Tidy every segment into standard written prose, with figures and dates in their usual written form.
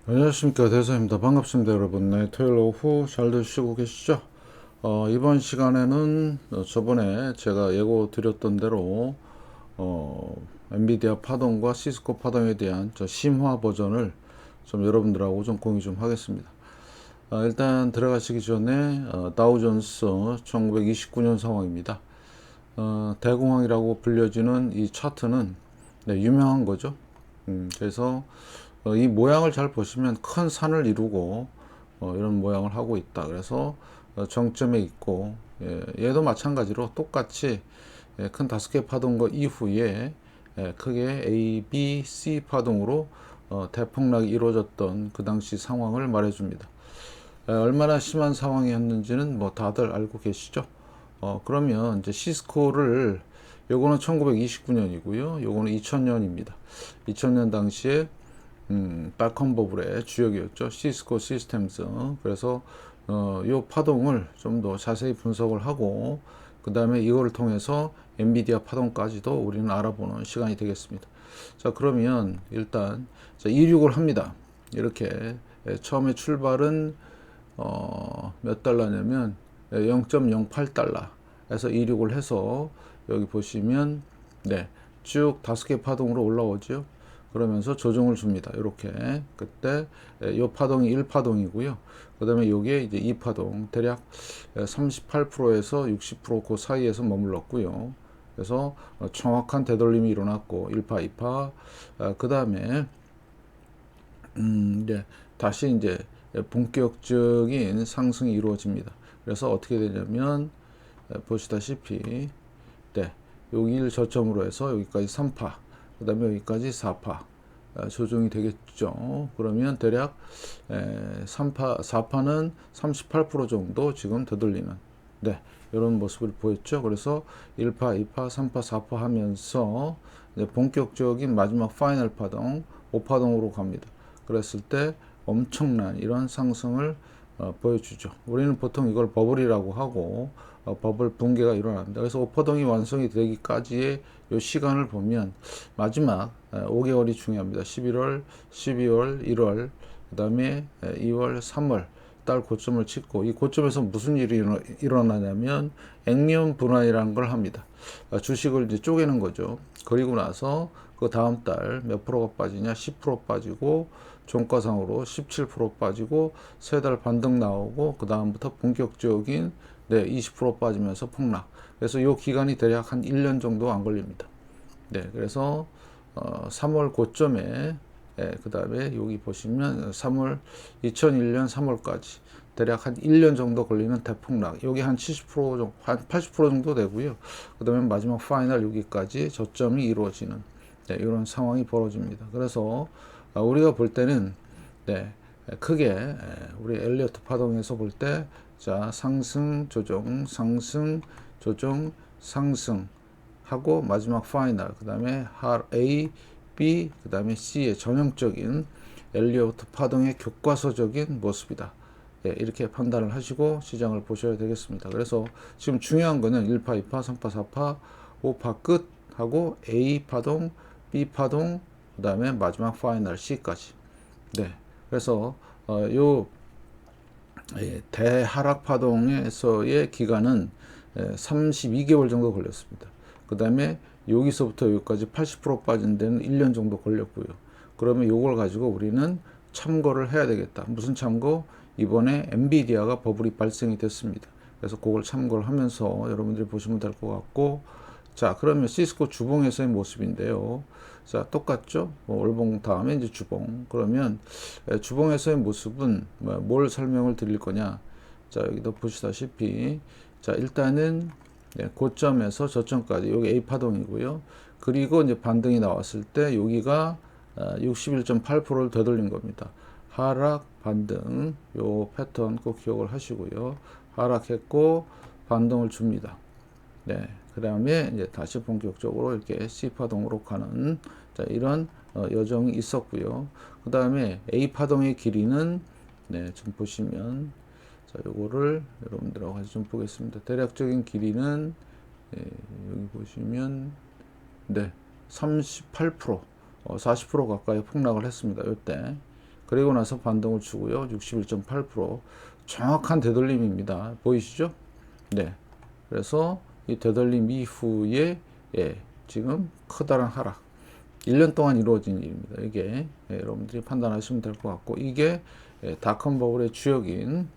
안녕하십니까, 대사입니다. 반갑습니다, 여러분. 네, 토요일 오후 잘들 쉬고 계시죠? 이번 시간에는 저번에 제가 예고 드렸던 대로 엔비디아 파동과 시스코 파동에 대한 저 심화 버전을 좀 여러분들하고 좀 공유 좀 하겠습니다. 일단 들어가시기 전에 다우존스 1929년 상황입니다. 대공황이라고 불려지는 이 차트는 네, 유명한 거죠. 그래서 이 모양을 잘 보시면 큰 산을 이루고 이런 모양을 하고 있다. 그래서 정점에 있고, 얘도 마찬가지로 똑같이 큰 5개 파동거 이후에 크게 A, B, C 파동으로 대폭락이 이루어졌던 그 당시 상황을 말해줍니다. 얼마나 심한 상황이었는지는 뭐 다들 알고 계시죠? 그러면 이제 시스코를, 요거는 1929년이고요. 요거는 2000년입니다. 2000년 당시에 닷컴 버블의 주역이었죠. 시스코 시스템즈. 그래서 요 파동을 좀 더 자세히 분석을 하고, 그 다음에 이거를 통해서 엔비디아 파동까지도 우리는 알아보는 시간이 되겠습니다. 자, 그러면 일단 자, 이륙을 합니다. 이렇게 처음에 출발은 몇 달러냐면 0.08달러에서 이륙을 해서 여기 보시면 네, 쭉 5개 파동으로 올라오죠. 그러면서 조정을 줍니다. 이렇게 그때 이 파동이 1파동이고요. 그 다음에 이게 이제 2파동 대략 38%에서 60%그 사이에서 머물렀고요. 그래서 정확한 되돌림이 일어났고 1파, 2파 그 다음에 이제 다시 이제 본격적인 상승이 이루어집니다. 그래서 어떻게 되냐면 보시다시피 네, 여기를 저점으로 해서 여기까지 3파, 그 다음에 여기까지 4파 조정이 되겠죠. 그러면 대략 3파, 4파는 38% 정도 지금 되돌리는 네, 이런 모습을 보였죠. 그래서 1파, 2파, 3파, 4파 하면서 본격적인 마지막 파이널 파동, 5파동으로 갑니다. 그랬을 때 엄청난 이런 상승을 보여주죠. 우리는 보통 이걸 버블이라고 하고 버블 붕괴가 일어납니다. 그래서 오퍼동이 완성이 되기까지의 이 시간을 보면 마지막 5개월이 중요합니다. 11월, 12월, 1월, 그 다음에 2월, 3월 달 고점을 찍고, 이 고점에서 무슨 일이 일어나냐면 액면 분할이라는 걸 합니다. 주식을 이제 쪼개는 거죠. 그리고 나서 그 다음 달 몇 프로가 빠지냐? 10% 빠지고, 종가상으로 17% 빠지고, 세 달 반등 나오고, 그 다음부터 본격적인 네, 20% 빠지면서 폭락. 그래서 이 기간이 대략 한 1년 정도 안 걸립니다. 네, 그래서 3월 고점에 그 다음에 여기 보시면 3월 2001년 3월까지 대략 한 1년 정도 걸리는 대폭락. 여기 한 70% 정도, 한 80% 정도 되고요. 그 다음에 마지막 파이널 여기까지 저점이 이루어지는 네, 이런 상황이 벌어집니다. 그래서 우리가 볼 때는 네, 크게 우리 엘리어트 파동에서 볼 때 자, 상승, 조정, 상승, 조정, 상승 하고 마지막 파이널, 그 다음에 A, B, 그 다음에 C의 전형적인 엘리어트 파동의 교과서적인 모습이다. 예, 이렇게 판단을 하시고 시장을 보셔야 되겠습니다. 그래서 지금 중요한 거는 1파, 2파, 3파, 4파, 5파 끝 하고 A 파동, B 파동, 그 다음에 마지막 파이널 C까지. 네. 그래서 요 대하락 파동에서의 기간은 32개월 정도 걸렸습니다. 그 다음에 여기서부터 여기까지 80% 빠진 데는 1년 정도 걸렸고요. 그러면 이걸 가지고 우리는 참고를 해야 되겠다. 무슨 참고? 이번에 엔비디아가 버블이 발생이 됐습니다. 그래서 그걸 참고를 하면서 여러분들이 보시면 될 것 같고, 자, 그러면 시스코 주봉에서의 모습인데요. 자, 똑같죠? 월봉 다음에 이제 주봉. 그러면 주봉에서의 모습은 뭘 설명을 드릴 거냐? 자, 여기도 보시다시피, 자, 일단은 고점에서 저점까지 여기 A 파동이고요. 그리고 이제 반등이 나왔을 때 여기가 61.8%를 되돌린 겁니다. 하락, 반등, 요 패턴 꼭 기억을 하시고요. 하락했고 반등을 줍니다. 네, 그 다음에 이제 다시 본격적으로 이렇게 C 파동으로 가는 자, 이런 여정이 있었고요. 그 다음에 A 파동의 길이는 네, 좀 보시면 자, 요거를 여러분들하고 같이 좀 보겠습니다. 대략적인 길이는 여기 보시면 네, 38%, 40% 가까이 폭락을 했습니다. 이때. 그리고 나서 반등을 주고요. 61.8% 정확한 되돌림입니다. 보이시죠? 네. 그래서 이 되돌림 이후에 지금 커다란 하락. 1년 동안 이루어진 일입니다. 이게 여러분들이 판단하시면 될 것 같고, 이게 닷컴 버블의 주역인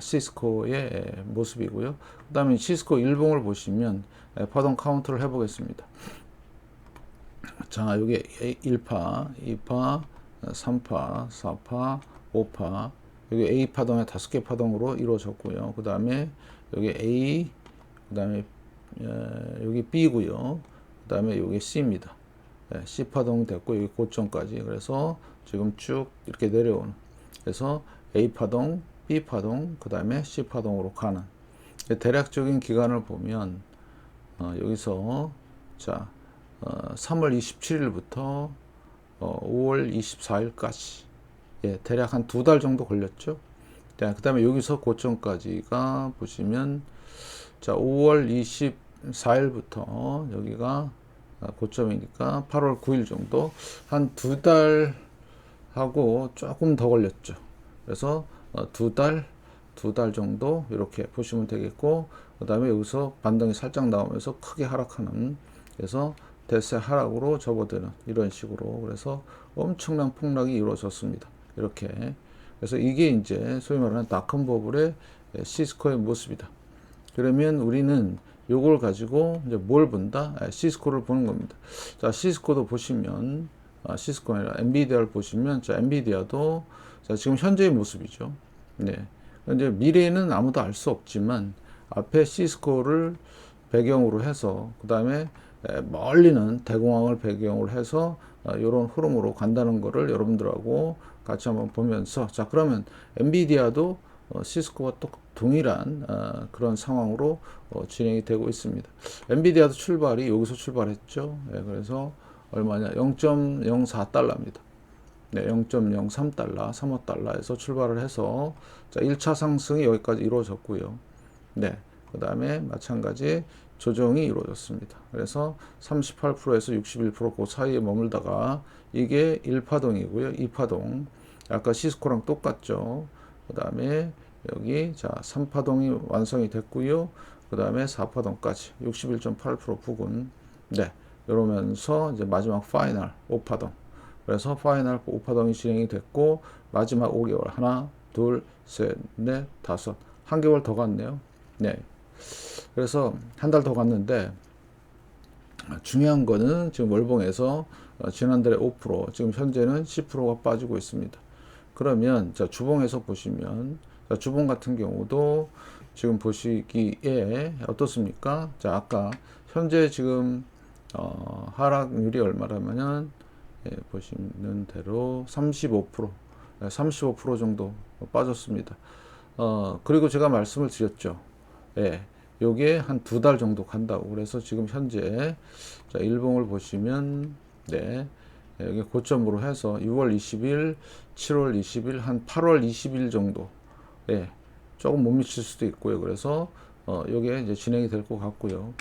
시스코의 모습이고요. 그 다음에 시스코 일봉을 보시면 파동 카운트를 해보겠습니다. 자, 여기 1파, 2파, 3파, 4파, 5파, 여기 A 파동의 5개 파동으로 이루어졌고요. 그 다음에 여기 A, 그 다음에 여기 B고요. 그 다음에 여기 C입니다. C 파동 됐고 여기 고점까지. 그래서 지금 쭉 이렇게 내려오는. 그래서 A 파동, B 파동, 그 다음에 C 파동으로 가는. 대략적인 기간을 보면 여기서 자 3월 27일부터 5월 24일까지 대략 한 2달 정도 걸렸죠. 그 다음에 여기서 고점까지가 보시면 자 5월 24일부터 여기가 고점이니까 8월 9일 정도 한 2달 하고 조금 더 걸렸죠. 그래서 2달 정도 이렇게 보시면 되겠고, 그 다음에 여기서 반등이 살짝 나오면서 크게 하락하는, 그래서 대세 하락으로 접어드는 이런 식으로, 그래서 엄청난 폭락이 이루어졌습니다. 이렇게. 그래서 이게 이제 소위 말하는 닷컴 버블의 시스코의 모습이다. 그러면 우리는 요걸 가지고 이제 뭘 본다? 시스코를 보는 겁니다. 자, 시스코도 보시면, 시스코가 아니라 엔비디아를 보시면, 자, 엔비디아도 자, 지금 현재의 모습이죠. 네. 이제 미래는 아무도 알 수 없지만, 앞에 시스코를 배경으로 해서, 그 다음에 멀리는 대공황을 배경으로 해서, 이런 흐름으로 간다는 거를 여러분들하고 같이 한번 보면서, 자, 그러면 엔비디아도 시스코와 또 동일한 그런 상황으로 진행이 되고 있습니다. 엔비디아도 출발이 여기서 출발했죠. 그래서 얼마냐? 0.04달러입니다. 네, 0.03달러, 35달러에서 출발을 해서 자, 1차 상승이 여기까지 이루어졌고요. 네, 그 다음에 마찬가지 조정이 이루어졌습니다. 그래서 38%에서 61% 그 사이에 머물다가 이게 1파동이고요. 2파동. 아까 시스코랑 똑같죠. 그 다음에 여기 자 3파동이 완성이 됐고요. 그 다음에 4파동까지 61.8% 부근. 네, 이러면서 이제 마지막 파이널 5파동. 그래서 파이널 5파동이 진행이 됐고, 마지막 5개월 하나, 둘, 셋, 넷, 다섯, 한 개월 더 갔네요. 네. 그래서 한 달 더 갔는데, 중요한 거는 지금 월봉에서 지난달에 5%, 지금 현재는 10%가 빠지고 있습니다. 그러면 자 주봉에서 보시면, 자 주봉 같은 경우도 지금 보시기에 어떻습니까? 자 아까 현재 지금 하락률이 얼마라면은 보시는 대로 35% 정도 빠졌습니다. 그리고 제가 말씀을 드렸죠. 요게 한 2달 정도 간다고. 그래서 지금 현재 자 일봉을 보시면 여기 고점으로 해서 6월 20일, 7월 20일, 한 8월 20일 정도 조금 못 미칠 수도 있고요. 그래서 요게 이제 진행이 될 것 같고요.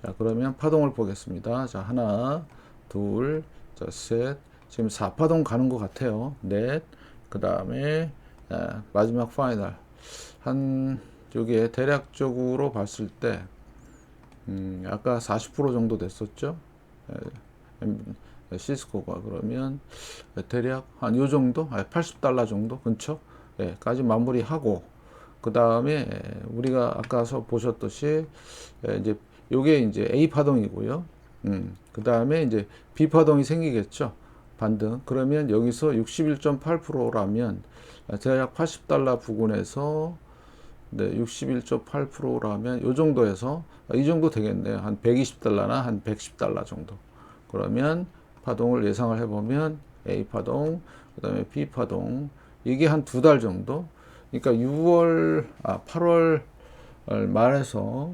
자 그러면 파동을 보겠습니다. 자 하나, 둘, 자 셋, 지금 4파동 가는 것 같아요. 넷, 그 다음에 마지막 파이널 한 요게 대략적으로 봤을 때 아까 40% 정도 됐었죠. 시스코가 그러면 대략 한 요 정도, 80달러 정도 근처 까지 마무리하고, 그 다음에 우리가 아까 보셨듯이 이제 요게 이제 A 파동이고요. 그 다음에 이제 B 파동이 생기겠죠. 반등. 그러면 여기서 61.8%라면 대략 80달러 부근에서 61.8%라면 요 정도에서 이 정도 되겠네요. 한 120달러나 한 110달러 정도. 그러면 파동을 예상을 해보면 A 파동, 그 다음에 B 파동, 이게 한 2달 정도. 그러니까 8월 말에서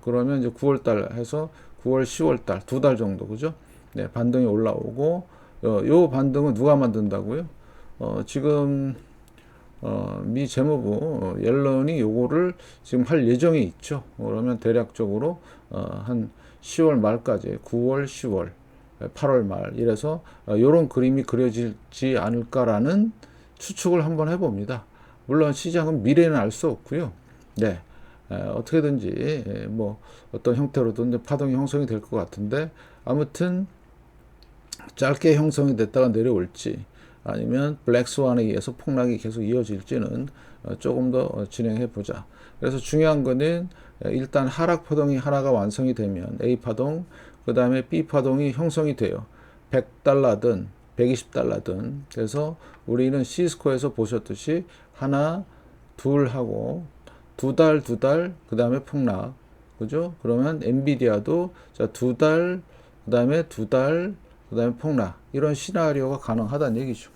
그러면 이제 9월 달 해서 9월, 10월 달 2달 정도, 그죠? 네, 반등이 올라오고, 요 반등은 누가 만든다고요? 지금 미 재무부 옐런이 요거를 지금 할 예정이 있죠. 그러면 대략적으로 한 10월 말까지 9월, 10월 8월 말 이래서 이런 그림이 그려지지 않을까라는 추측을 한번 해봅니다. 물론 시장은 미래는 알 수 없고요. 네, 어떻게든지 뭐 어떤 형태로든 파동이 형성이 될 것 같은데 아무튼 짧게 형성이 됐다가 내려올지 아니면 블랙스완에 의해서 폭락이 계속 이어질지는 조금 더 진행해 보자. 그래서 중요한 거는 일단 하락 파동이 하나가 완성이 되면 A 파동, 그 다음에 B 파동이 형성이 돼요. 100달러든 120달러든. 그래서 우리는 C스코어에서 보셨듯이 하나, 둘 하고 두 달, 그 다음에 폭락. 그죠? 그러면 엔비디아도 자, 두 달, 그 다음에 두 달, 그 다음에 폭락. 이런 시나리오가 가능하다는 얘기죠.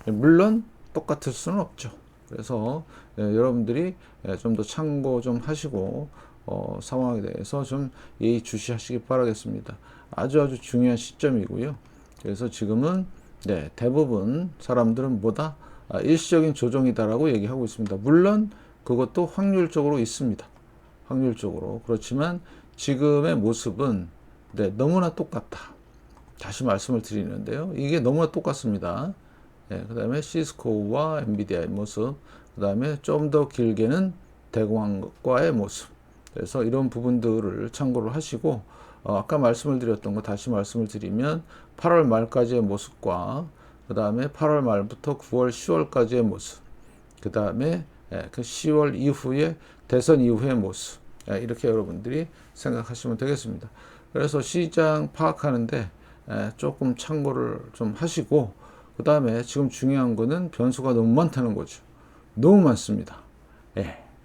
물론 똑같을 수는 없죠. 그래서 여러분들이 좀 더 참고 좀 하시고 상황에 대해서 좀 예의주시하시기 바라겠습니다. 아주 중요한 시점이고요. 그래서 지금은 대부분 사람들은 뭐다? 일시적인 조정이다라고 얘기하고 있습니다. 물론 그것도 확률적으로 있습니다. 확률적으로. 그렇지만 지금의 모습은 너무나 똑같다. 다시 말씀을 드리는데요. 이게 너무나 똑같습니다. 그 다음에 시스코와 엔비디아의 모습, 그 다음에 좀 더 길게는 대공황과의 모습. 그래서 이런 부분들을 참고를 하시고, 아까 말씀을 드렸던 거 다시 말씀을 드리면 8월 말까지의 모습과 그 다음에 8월 말부터 9월, 10월까지의 모습, 그 다음에 그 10월 이후에 대선 이후의 모습, 이렇게 여러분들이 생각하시면 되겠습니다. 그래서 시장 파악하는데 조금 참고를 좀 하시고, 그 다음에 지금 중요한 거는 변수가 너무 많다는 거죠. 너무 많습니다.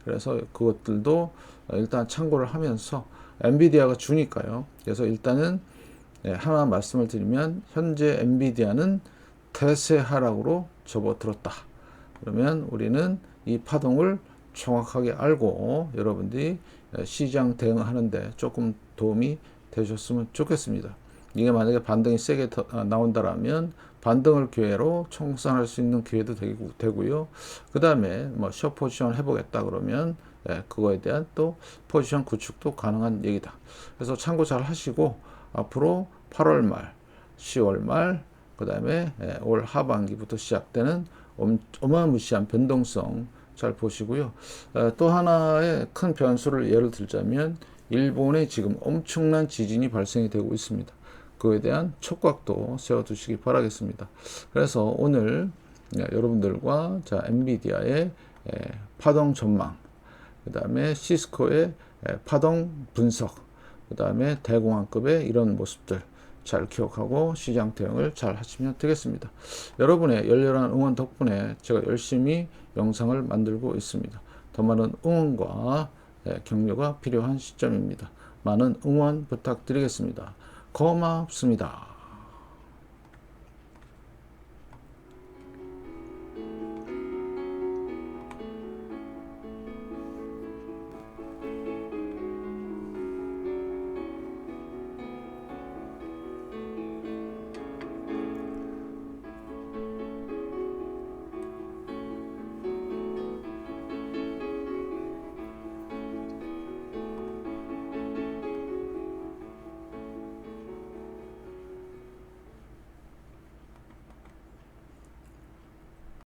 그래서 그것들도 일단 참고를 하면서 엔비디아가 주니까요. 그래서 일단은 하나 말씀을 드리면 현재 엔비디아는 대세 하락으로 접어들었다. 그러면 우리는 이 파동을 정확하게 알고 여러분들이 시장 대응하는데 조금 도움이 되셨으면 좋겠습니다. 이게 만약에 반등이 세게 나온다라면 반등을 기회로 청산할 수 있는 기회도 되고요. 그 다음에 뭐 숏 포지션 해보겠다 그러면 그거에 대한 또 포지션 구축도 가능한 얘기다. 그래서 참고 잘 하시고 앞으로 8월 말, 10월 말, 그 다음에 올 하반기부터 시작되는 어마무시한 변동성 잘 보시고요. 또 하나의 큰 변수를 예를 들자면 일본에 지금 엄청난 지진이 발생이 되고 있습니다. 그에 대한 촉각도 세워두시기 바라겠습니다. 그래서 오늘 여러분들과 엔비디아의 파동 전망, 그 다음에 시스코의 파동 분석, 그 다음에 대공황급의 이런 모습들 잘 기억하고 시장 대응을 잘 하시면 되겠습니다. 여러분의 열렬한 응원 덕분에 제가 열심히 영상을 만들고 있습니다. 더 많은 응원과 격려가 필요한 시점입니다. 많은 응원 부탁드리겠습니다. 고맙습니다.